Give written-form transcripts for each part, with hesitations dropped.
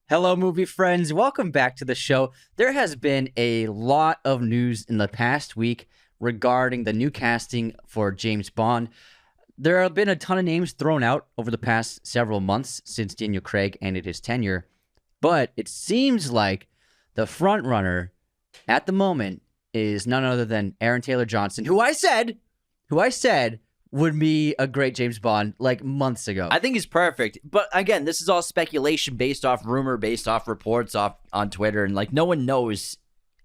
Hello, movie friends. Welcome back to the show. There has been a lot of news in the past week regarding the new casting for James Bond. There have been a ton of names thrown out over the past several months since Daniel Craig ended his tenure, but it seems like the front runner at the moment is none other than Aaron Taylor Johnson, who I said would be a great James Bond like months ago. I think he's perfect. But again, this is all speculation based off rumor, based off reports on Twitter. And like no one knows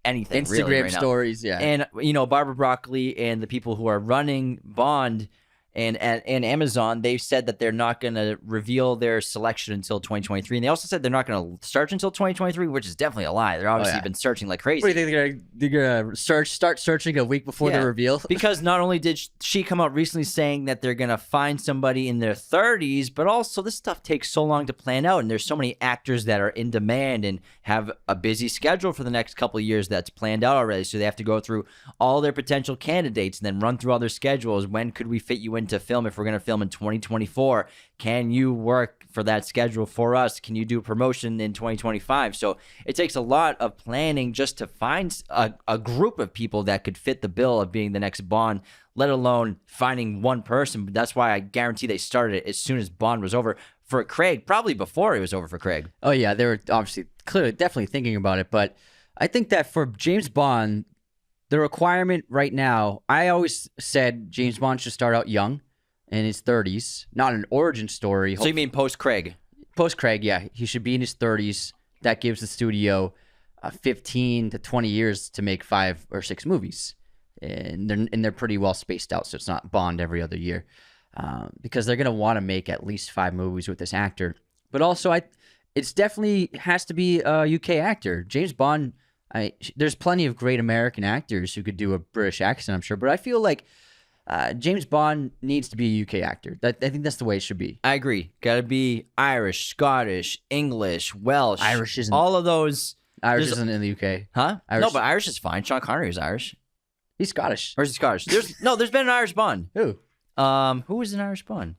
anything. Instagram really right stories, now. yeah. And, Barbara Broccoli and the people who are running Bond and Amazon, they've said that they're not going to reveal their selection until 2023. And they also said they're not going to search until 2023, which is definitely a lie. They're obviously been searching like crazy. What do you think they're gonna start searching a week before the reveal? Because not only did she come out recently saying that they're going to find somebody in their 30s, but also this stuff takes so long to plan out. And there's so many actors that are in demand and have a busy schedule for the next couple of years that's planned out already. So they have to go through all their potential candidates and then run through all their schedules. When could we fit you into film if we're going to film in 2024? Can you work for that schedule for us? Can you do promotion in 2025? So it takes a lot of planning just to find a group of people that could fit the bill of being the next Bond, let alone finding one person. But that's why I guarantee they started it as soon as Bond was over for Craig, probably before it was over for Craig. Oh yeah, they were obviously definitely thinking about it, but I think that for James Bond, the requirement right now, I always said James Bond should start out young in his 30s, not an origin story. So you mean post-Craig? Post-Craig, yeah. He should be in his 30s. That gives the studio 15 to 20 years to make 5 or 6 movies. And they're pretty well spaced out, so it's not Bond every other year. Because they're going to want to make at least 5 movies with this actor. But also, it's definitely has to be a UK actor. James Bond, there's plenty of great American actors who could do a British accent, I'm sure. But I feel like James Bond needs to be a UK actor. I think that's the way it should be. I agree. Got to be Irish, Scottish, English, Welsh. Irish isn't. All of those. Irish isn't in the UK. Huh? Irish. No, but Irish is fine. Sean Connery is Irish. He's Scottish. Or is he Scottish? There's been an Irish Bond. Who? Who was an Irish Bond?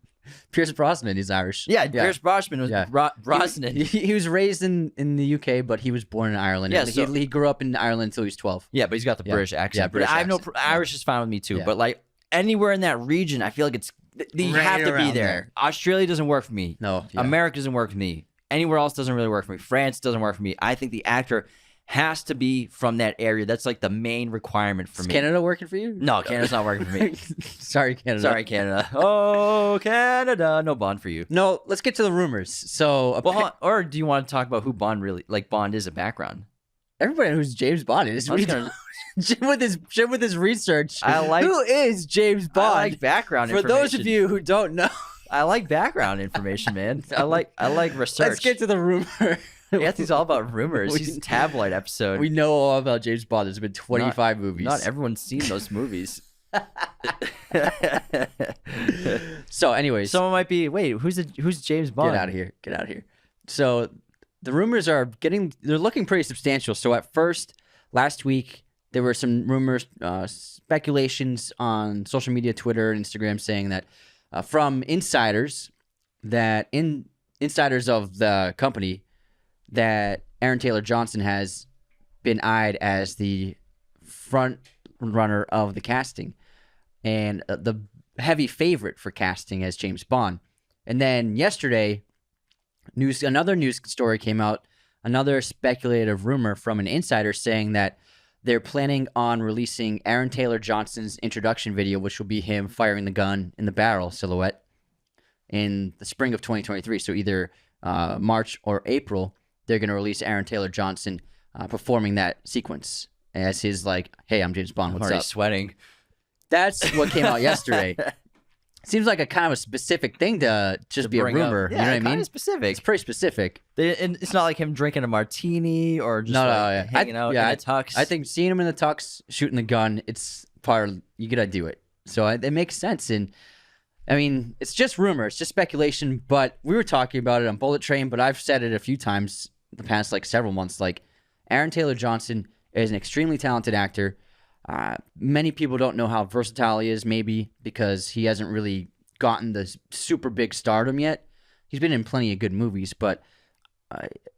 Pierce Brosnan is Irish. Yeah, Pierce Brosnan was Brosnan. He was raised in the UK, but he was born in Ireland. Yeah, he grew up in Ireland until he was 12. Yeah, but he's got the British accent. Yeah, British I have accent. Irish is fine with me too. Yeah. But like anywhere in that region, I feel like you Right have to be around there. there. Australia doesn't work for me. No. Yeah. America doesn't work for me. Anywhere else doesn't really work for me. France doesn't work for me. I think the actor has to be from that area. That's like the main requirement for Is me. Canada working for you? No, Canada's not working for me. Sorry, Canada. Sorry, Canada. Oh, Canada. No Bond for you. No, let's get to the rumors. So, Or do you want to talk about who Bond Bond is a background? everybody knows who James Bond is. I'm just gonna- Jim with his research. I who is James Bond? I like background For information. those of you who don't know, I like background information, man. I like research. let's get to the rumor. Anthony's all about rumors. He's a tabloid episode. We know all about James Bond. There's been 25 movies. Not everyone's seen those movies. So, anyways, Someone might be, wait, who's James Bond? Get out of here. So the rumors they're looking pretty substantial. So at first, last week, there were some rumors, speculations on social media, Twitter and Instagram, saying that from insiders insiders of the company, that Aaron Taylor Johnson has been eyed as the front runner of the casting and the heavy favorite for casting as James Bond. And then yesterday, another news story came out, another speculative rumor from an insider saying that they're planning on releasing Aaron Taylor Johnson's introduction video, which will be him firing the gun in the barrel silhouette in the spring of 2023. So either March or April, they're going to release Aaron Taylor Johnson performing that sequence as his hey, I'm James Bond, I'm what's already up? sweating. That's what came out yesterday. Seems like a kind of a specific thing to just be a bring up. rumor. Yeah, you know what I mean? It's specific. It's pretty specific. And it's not like him drinking a martini or just hanging out in a tux. I think seeing him in the tux, shooting the gun, it's you gotta do it. So it makes sense. And I mean, it's just rumor, it's just speculation. But we were talking about it on Bullet Train. But I've said it a few times the past several months. Aaron Taylor Johnson is an extremely talented actor. Many people don't know how versatile he is, maybe because he hasn't really gotten the super big stardom yet. He's been in plenty of good movies, but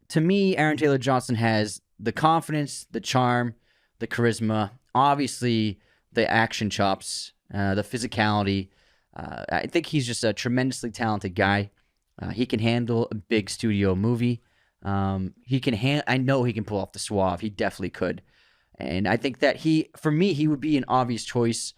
to me, Aaron Taylor Johnson has the confidence, the charm, the charisma, obviously the action chops, the physicality. I think he's just a tremendously talented guy. He can handle a big studio movie. I know he can pull off the suave. He definitely could. And I think that for me, he would be an obvious choice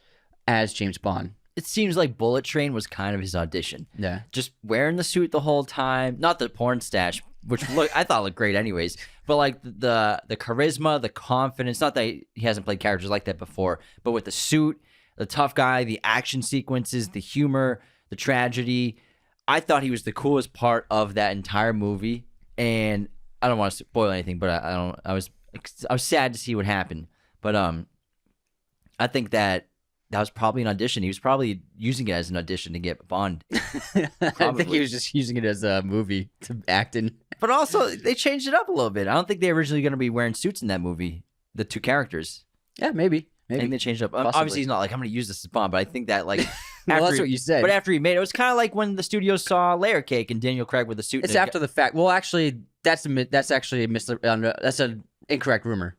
as James Bond. It seems like Bullet Train was kind of his audition. Yeah. Just wearing the suit the whole time. Not the porn stash, which I thought looked great anyways. But like the charisma, the confidence. Not that he hasn't played characters like that before, but with the suit, the tough guy, the action sequences, the humor, the tragedy. I thought he was the coolest part of that entire movie. And I don't want to spoil anything, but I was sad to see what happened. But I think that was probably an audition. He was probably using it as an audition to get Bond. I think he was just using it as a movie to act in. But also, they changed it up a little bit. I don't think they were originally going to be wearing suits in that movie, the two characters. Yeah, maybe. I think they changed it up. Obviously, he's not like, I'm going to use this as Bond, but I think that, like... Well, that's what you said. But after he made it, it was kind of like when the studio saw Layer Cake and Daniel Craig with the suit. It's after the fact. Well, actually, that's actually that's an incorrect rumor.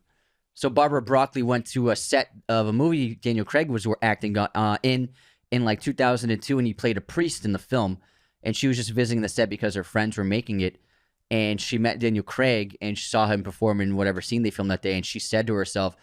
So Barbara Broccoli went to a set of a movie Daniel Craig was acting in like 2002, and he played a priest in the film. And she was just visiting the set because her friends were making it. And she met Daniel Craig, and she saw him perform in whatever scene they filmed that day. And she said to herself,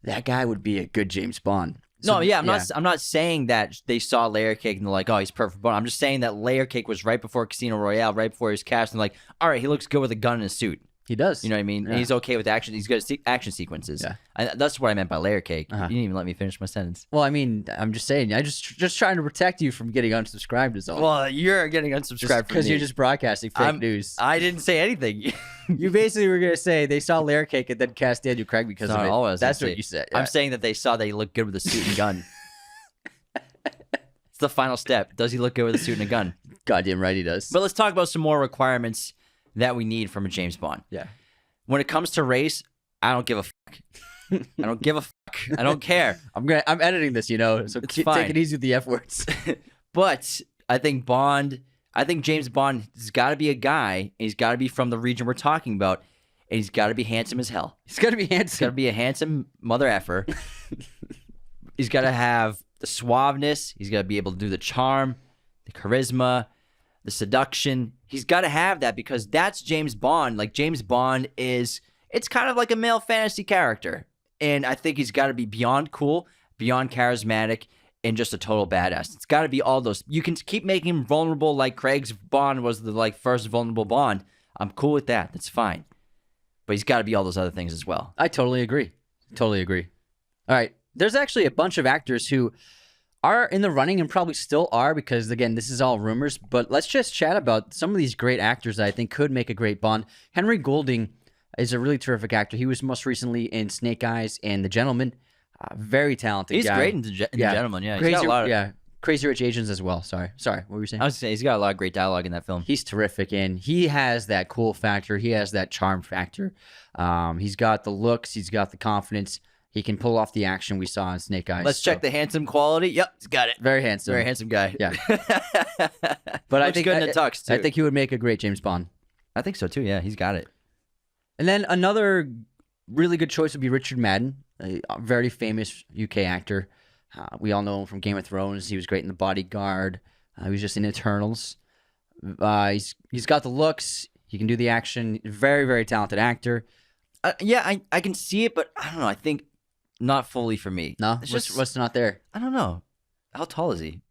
that guy would be a good James Bond. So, no, yeah, I'm not saying that they saw Layer Cake and they're like, oh, he's perfect for Bond. I'm just saying that Layer Cake was right before Casino Royale, right before he was cast, and like, all right, he looks good with a gun and a suit. He does. You know what I mean? Yeah. And he's okay with action. He's good at action sequences. Yeah. That's what I meant by Layer Cake. You didn't even let me finish my sentence. Well, I mean, I'm just saying, I just trying to protect you from getting unsubscribed is all. Well, you're getting unsubscribed because you're just broadcasting fake news. I didn't say anything. You basically were going to say they saw Layer Cake and then cast Daniel Craig because of it. That's what you said. Yeah. I'm saying that they saw that he looked good with a suit and gun. It's the final step. Does he look good with a suit and a gun? Goddamn right he does. But let's talk about some more requirements that we need from a James Bond. Yeah. When it comes to race, I don't give a fuck. I don't give a fuck. I don't care. I'm editing this, so it's fine. Take it easy with the F words. But I think James Bond has got to be a guy, and he's got to be from the region we're talking about, and he's got to be handsome as hell. He's got to be handsome. He's got to be a handsome mother effer. He's got to have the suaveness. He's got to be able to do the charm, the charisma, the seduction. He's got to have that because that's James Bond. Like, James Bond it's kind of like a male fantasy character. And I think he's got to be beyond cool, beyond charismatic, and just a total badass. It's got to be all those. You can keep making him vulnerable like Craig's Bond was the first vulnerable Bond. I'm cool with that. That's fine. But he's got to be all those other things as well. I totally agree. All right. There's actually a bunch of actors who are in the running and probably still are because, again, this is all rumors. But let's just chat about some of these great actors that I think could make a great Bond. Henry Golding is a really terrific actor. He was most recently in Snake Eyes and The Gentleman. Very talented He's guy. great in The Gentleman, yeah. Crazy, he's got a lot of, Crazy Rich Asians as well. Sorry, what were you saying? I was saying he's got a lot of great dialogue in that film. He's terrific, and he has that cool factor. He has that charm factor. He's got the looks. He's got the confidence. He can pull off the action we saw in Snake Eyes. Let's check the handsome quality. Yep, he's got it. Very handsome. Very handsome guy. Yeah. But I think good in the tux, too. I think he would make a great James Bond. I think so, too. Yeah, he's got it. And then another really good choice would be Richard Madden, a very famous UK actor. We all know him from Game of Thrones. He was great in The Bodyguard. He was just in Eternals. He's got the looks. He can do the action. Very, very talented actor. Yeah, I can see it, but I don't know. I think not fully for me. No? It's What's not there? I don't know. How tall is he?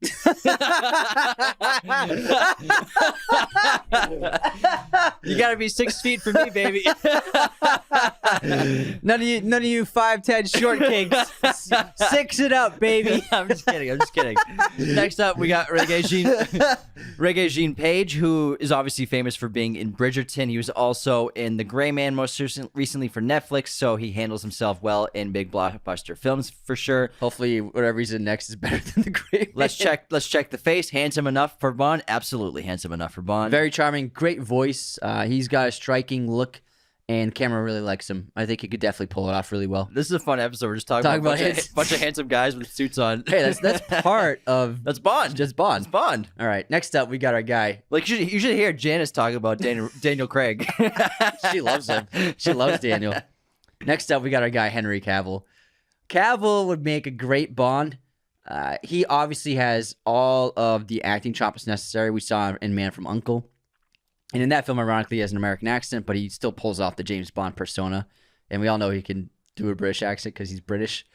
You gotta be 6 feet for me, baby. None of you 5'10" short kings. 6 it up, baby. I'm just kidding. Next up, we got Regé-Jean Page, who is obviously famous for being in Bridgerton. He was also in The Gray Man most recently for Netflix, so he handles himself well in big blockbuster films for sure. Hopefully, whatever he's in next is better than The Gray Man. Let's check the face. Handsome enough for Bond? Absolutely handsome enough for Bond. Very charming, great voice. He's got a striking look and the camera really likes him. I think he could definitely pull it off really well. This is a fun episode. We're just talking about a bunch of handsome guys with suits on. Hey, that's part of that's Bond. Just Bond. It's Bond. All right, next up we got our guy. Like you should hear Janice talk about Daniel Craig. She loves him. She loves Daniel. Next up we got our guy Henry Cavill. Cavill would make a great Bond. He obviously has all of the acting chops necessary. We saw in Man from U.N.C.L.E. And in that film, ironically, he has an American accent, but he still pulls off the James Bond persona. And we all know he can do a British accent because he's British.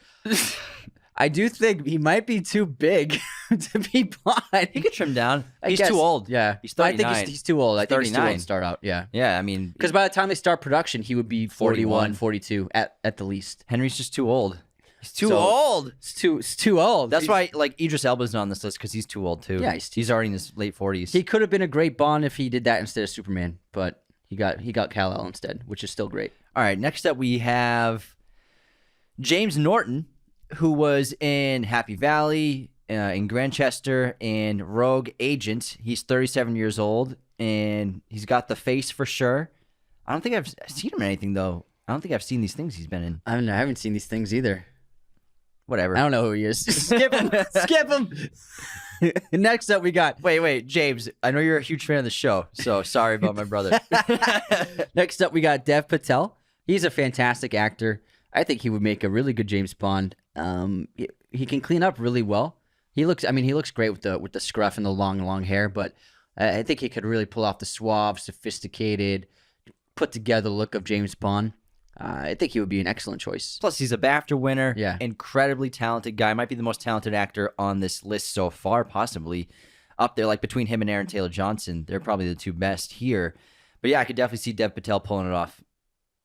I do think he might be too big to be Bond. He could trim down. He's guess, too old. Yeah. He's 39. I think he's too old. I think he's too old 39. to start out. Yeah. Yeah, I mean... Because by the time they start production, he would be 41, 42 at the least. Henry's just too old. He's too old. It's too old. That's why, like, Idris Elba's not on this list because he's too old too. Yeah, he's already in his late 40s. He could have been a great Bond if he did that instead of Superman, but he got Kal-El instead, which is still great. All right, next up we have James Norton, who was in Happy Valley, in Grantchester, and Rogue Agent. He's 37 years old, and he's got the face for sure. I don't think I've seen him in anything though. I don't think I've seen these things he's been in. I haven't seen these things either. Whatever. I don't know who he is. Skip him. Skip him. Next up, we got... Wait, James. I know you're a huge fan of the show, so sorry about my brother. Next up, we got Dev Patel. He's a fantastic actor. I think he would make a really good James Bond. He can clean up really well. He looks great with the scruff and the long hair, but I think he could really pull off the suave, sophisticated, put together look of James Bond. I think he would be an excellent choice. Plus, he's a BAFTA winner. Yeah. Incredibly talented guy. Might be the most talented actor on this list so far, possibly. Up there, like between him and Aaron Taylor-Johnson. They're probably the two best here. But yeah, I could definitely see Dev Patel pulling it off.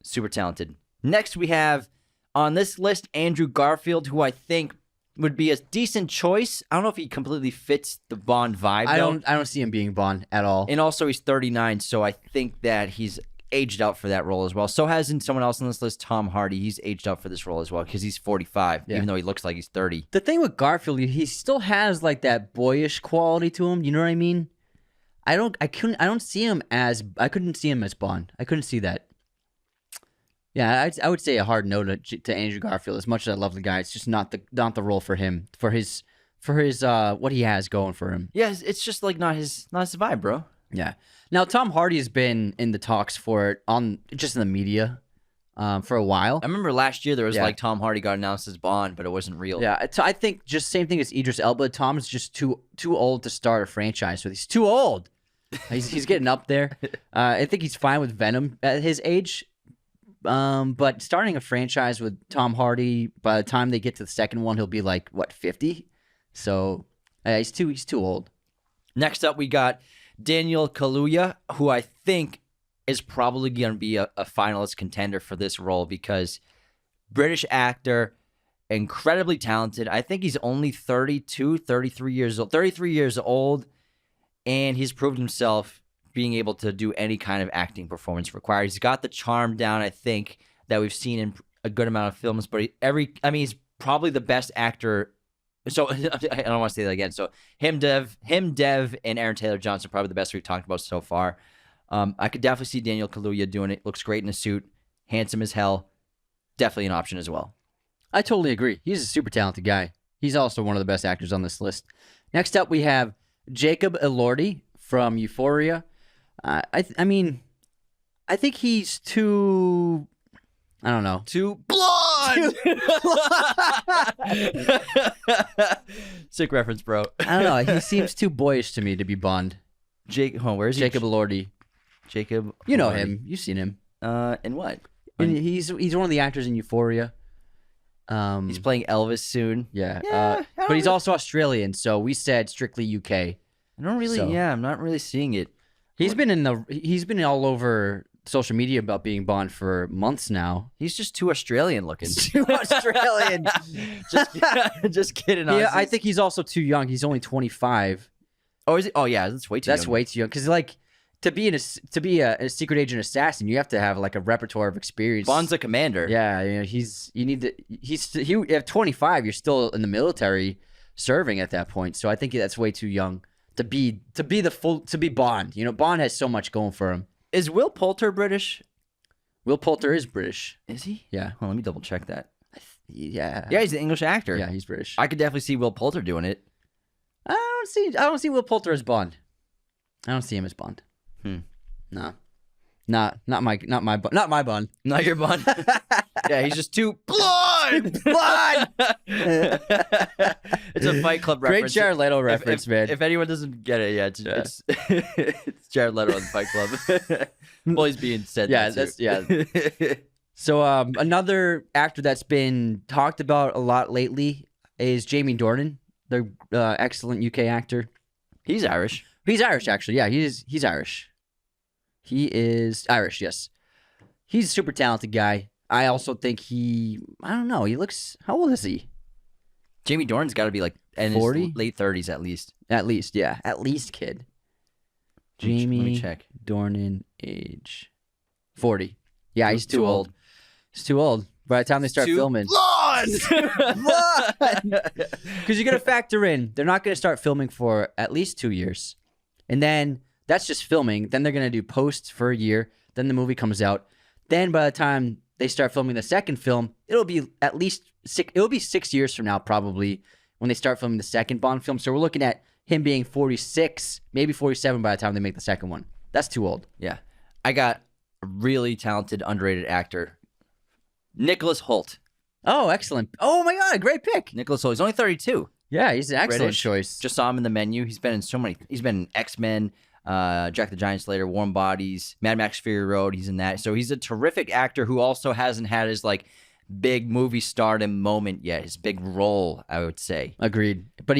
Super talented. Next, we have on this list Andrew Garfield, who I think would be a decent choice. I don't know if he completely fits the Bond vibe, though. I don't see him being Bond at all. And also, he's 39, so I think that he's aged out for that role as well. So hasn't someone else on this list, Tom Hardy. He's aged out for this role as well because he's 45, even though he looks like he's 30. The thing with Garfield, he still has like that boyish quality to him. You know what I mean? I couldn't see him as Bond. I couldn't see that. Yeah, I would say a hard no to Andrew Garfield. As much as I love the guy, it's just not the role for him. For his what he has going for him. Yeah, it's just like not his vibe, bro. Yeah. Now Tom Hardy has been in the talks for it just in the media for a while. I remember last year there was like Tom Hardy got announced as Bond, but it wasn't real. Yeah, I think just same thing as Idris Elba. Tom is just too old to start a franchise with. He's too old. He's getting up there. I think he's fine with Venom at his age. But starting a franchise with Tom Hardy, by the time they get to the second one, he'll be like, what, 50? So he's too old. Next up, we got Daniel Kaluuya, who I think is probably going to be a finalist contender for this role because British actor, incredibly talented. I think he's only 33 years old, and he's proved himself being able to do any kind of acting performance required. He's got the charm down, I think, that we've seen in a good amount of films, but he's probably the best actor. So I don't want to say that again. So him, Dev, and Aaron Taylor-Johnson are probably the best we've talked about so far. I could definitely see Daniel Kaluuya doing it. Looks great in a suit, handsome as hell. Definitely an option as well. I totally agree. He's a super talented guy. He's also one of the best actors on this list. Next up, we have Jacob Elordi from Euphoria. I think he's too... I don't know. Too blonde! Sick reference, bro. I don't know. He seems too boyish to me to be Bond. Where is he? Jacob Elordi. Jacob. You know him. You've seen him. In what? He's one of the actors in Euphoria. He's playing Elvis soon. Yeah. But he's also Australian, so we said strictly UK. I don't really. So. Yeah, I'm not really seeing it. He's been all over social media about being Bond for months now. He's just too Australian looking. Too Australian. just kidding. Yeah, I think he's also too young. He's only 25. Oh, is he? Oh, yeah, that's way too young. That's way too young. Because like to be a secret agent assassin, you have to have like a repertoire of experience. Bond's a commander. Yeah, at 25, you're still in the military serving at that point. So I think that's way too young to be Bond. You know, Bond has so much going for him. Is Will Poulter British? Will Poulter is British. Is he? Yeah. Well, let me double check that. Yeah. Yeah, he's an English actor. Yeah, he's British. I could definitely see Will Poulter doing it. I don't see Will Poulter as Bond. I don't see him as Bond. No. Not my Bond. Not your Bond. Yeah, he's just too blood. It's a Fight Club reference. Great Jared Leto reference, man. If anyone doesn't get it, it's it's Jared Leto on Fight Club. Well, he's being said. Yeah, yeah. So another actor that's been talked about a lot lately is Jamie Dornan, the excellent UK actor. He's Irish. He's Irish, actually. Yeah, he's Irish. He is Irish, yes. He's a super talented guy. I also think I don't know, he looks, how old is he? Jamie Dornan's got to be like in 40? his late 30s at least. At least, yeah. At least, kid. Let me Jamie check. Dornan, age 40. Yeah, he's too Too old. old. He's too old. By the time they start filming. Because you're going to factor in, they're not going to start filming for at least 2 years. And then that's just filming. Then they're going to do posts for a year. Then the movie comes out. Then by the time they start filming the second film, it'll be at least 6 years from now, probably, when they start filming the second Bond film. So we're looking at him being 46, maybe 47 by the time they make the second one. That's too old. Yeah. I got a really talented, underrated actor, Nicholas Hoult. Oh, excellent. Oh my God, great pick. Nicholas Hoult. He's only 32. Yeah, he's an excellent British. choice. Just saw him in The Menu. He's been in so many. He's been in X-Men, Jack the Giant Slayer, Warm Bodies, Mad Max Fury Road. He's in that. So he's a terrific actor who also hasn't had his like big movie stardom moment yet. His big role, I would say. Agreed. But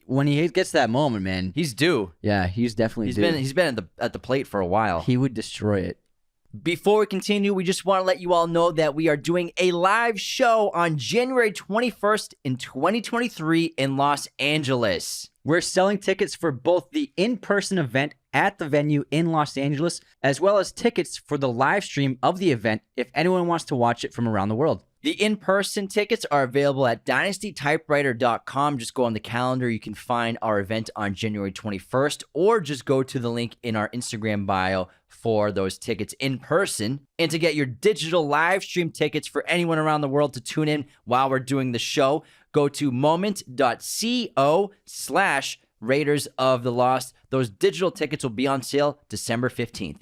when he gets that moment, man, He's due. yeah, he's definitely due. He's been at the plate for a while. He would destroy it. Before we continue, we just want to let you all know that we are doing a live show on January 21st in 2023 in Los Angeles. We're selling tickets for both the in-person event at the venue in Los Angeles, as well as tickets for the live stream of the event if anyone wants to watch it from around the world. The in-person tickets are available at dynastytypewriter.com. Just go on the calendar. You can find our event on January 21st, or just go to the link in our Instagram bio for those tickets in person. And to get your digital live stream tickets for anyone around the world to tune in while we're doing the show, go to moment.co/Raiders of the Lost. Those digital tickets will be on sale December 15th.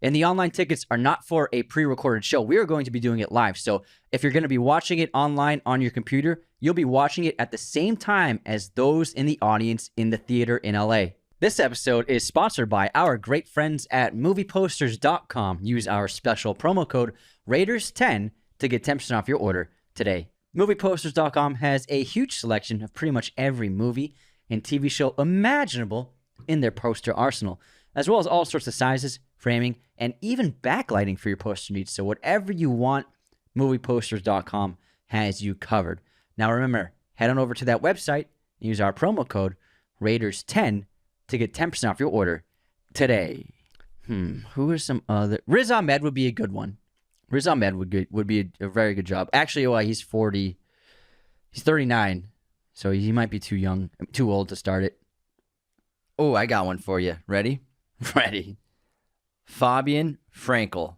And the online tickets are not for a pre-recorded show. We are going to be doing it live. So if you're going to be watching it online on your computer, you'll be watching it at the same time as those in the audience in the theater in LA. This episode is sponsored by our great friends at movieposters.com. Use our special promo code Raiders10 to get 10% off your order today. Movieposters.com has a huge selection of pretty much every movie and TV show imaginable in their poster arsenal, as well as all sorts of sizes, framing, and even backlighting for your poster needs. So whatever you want, movieposters.com has you covered. Now remember, head on over to that website and use our promo code Raiders10 to get 10% off your order today. Who are some other? Riz Ahmed would be a good one. Riz Ahmed would be a very good job. Actually, he's 40. He's 39, so he might be too old to start it. Oh, I got one for you. Ready? Ready. Fabian Frankel,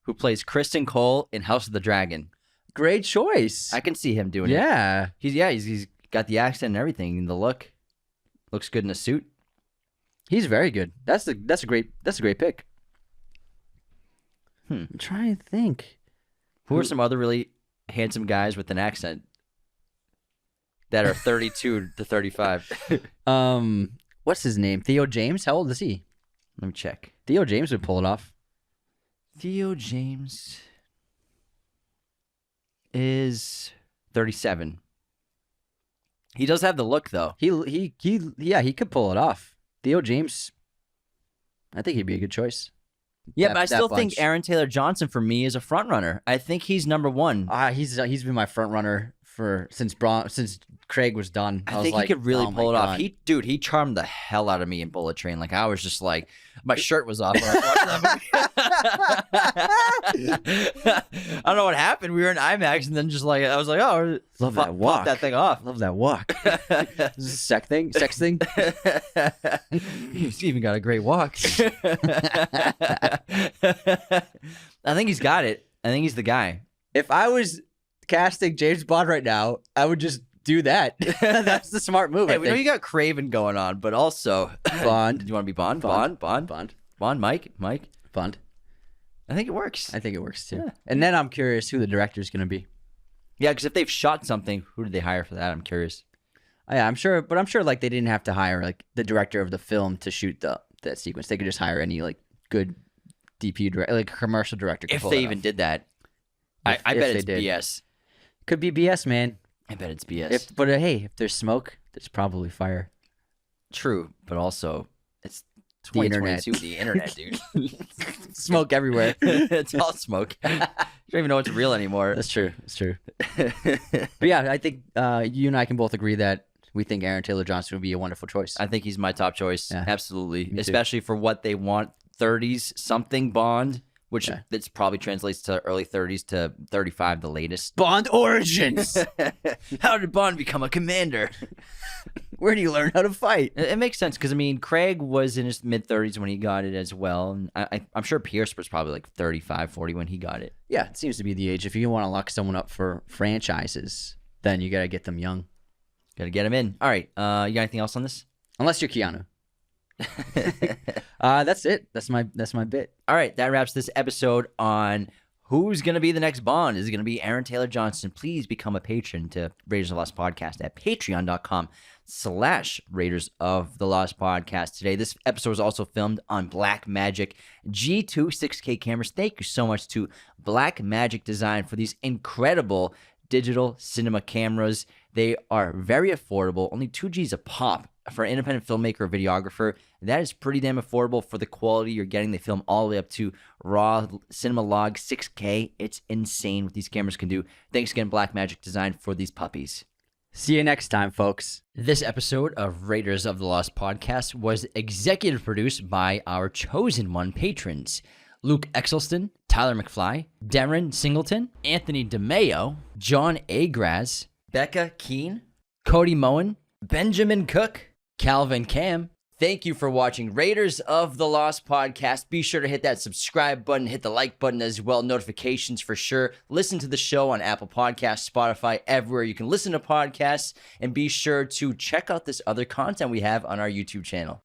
who plays Kristen Cole in House of the Dragon. Great choice. I can see him doing it. Yeah. He's got the accent and everything, and the look. Looks good in a suit. He's very good. That's a great pick. I'm trying to think. Who are some other really handsome guys with an accent that are 32 to 35? What's his name? Theo James? How old is he? Let me check. Theo James would pull it off. Theo James is 37. He does have the look, though. He could pull it off. Theo James, I think he'd be a good choice. Yeah, but I still think Aaron Taylor Johnson for me is a front runner. I think he's number one. He's been my front runner since Craig was done. I think he could really pull it off. He charmed the hell out of me in Bullet Train. Like I was just like, My shirt was off when I was watching that movie. I don't know what happened. We were in IMAX, and then just like I was like, "Oh, Love that walk. pop that thing off." Love that walk. Is this a sex thing? Sex thing? He's even got a great walk. I think he's got it. I think he's the guy. If I was casting James Bond right now, I would just do that. That's the smart move. Hey, I we know think. you got Craven going on, but also Bond. Do you want to be Bond? Bond. Bond. Mike. Bond. I think it works. I think it works too. Yeah. And then I'm curious who the director is going to be. Yeah, because if they've shot something, who did they hire for that? I'm curious. Yeah, I'm sure, but I'm sure like they didn't have to hire like the director of the film to shoot that sequence. They could just hire any like good DP director, like a commercial director. If they even did that, I bet it's BS. Could be BS, man. I bet it's BS. But hey, if there's smoke, there's probably fire. True, but also it's The internet. 2022. The internet, dude. Smoke everywhere. It's all smoke. You don't even know what's real anymore. That's true. That's true. But yeah, I think you and I can both agree that we think Aaron Taylor Johnson would be a wonderful choice. I think he's my top choice. Yeah. Absolutely. Me too. Especially for what they want. 30s something Bond, which that's probably translates to early 30s to 35 the latest. Bond Origins. How did Bond become a commander? Where do you learn how to fight? It makes sense because, I mean, Craig was in his mid-30s when he got it as well. And I'm sure Pierce was probably like 35, 40 when he got it. Yeah, it seems to be the age. If you want to lock someone up for franchises, then you got to get them young. Got to get him in. All right. You got anything else on this? Unless you're Keanu. That's it. That's my bit. All right. That wraps this episode on who's going to be the next Bond. Is it going to be Aaron Taylor Johnson? Please become a patron to Raiders of the Lost Podcast at patreon.com/Raiders of the Lost Podcast. Today, this episode was also filmed on Blackmagic G2 6K cameras. Thank you so much to Blackmagic Design for these incredible digital cinema cameras. They are very affordable, only 2 G's a pop. For an independent filmmaker or videographer, that is pretty damn affordable for the quality you're getting. They film all the way up to raw cinema log 6K. It's insane what these cameras can do. Thanks again, Blackmagic Design, for these puppies. See you next time, folks. This episode of Raiders of the Lost Podcast was executive produced by our chosen one patrons: Luke Exelston, Tyler McFly, Darren Singleton, Anthony DeMeo, John Agraz, Becca Keene, Cody Moen, Benjamin Cook, Calvin Cam. Thank you for watching Raiders of the Lost Podcast. Be sure to hit that subscribe button, hit the like button as well, notifications for sure. Listen to the show on Apple Podcasts, Spotify, everywhere you can listen to podcasts, and be sure to check out this other content we have on our YouTube channel.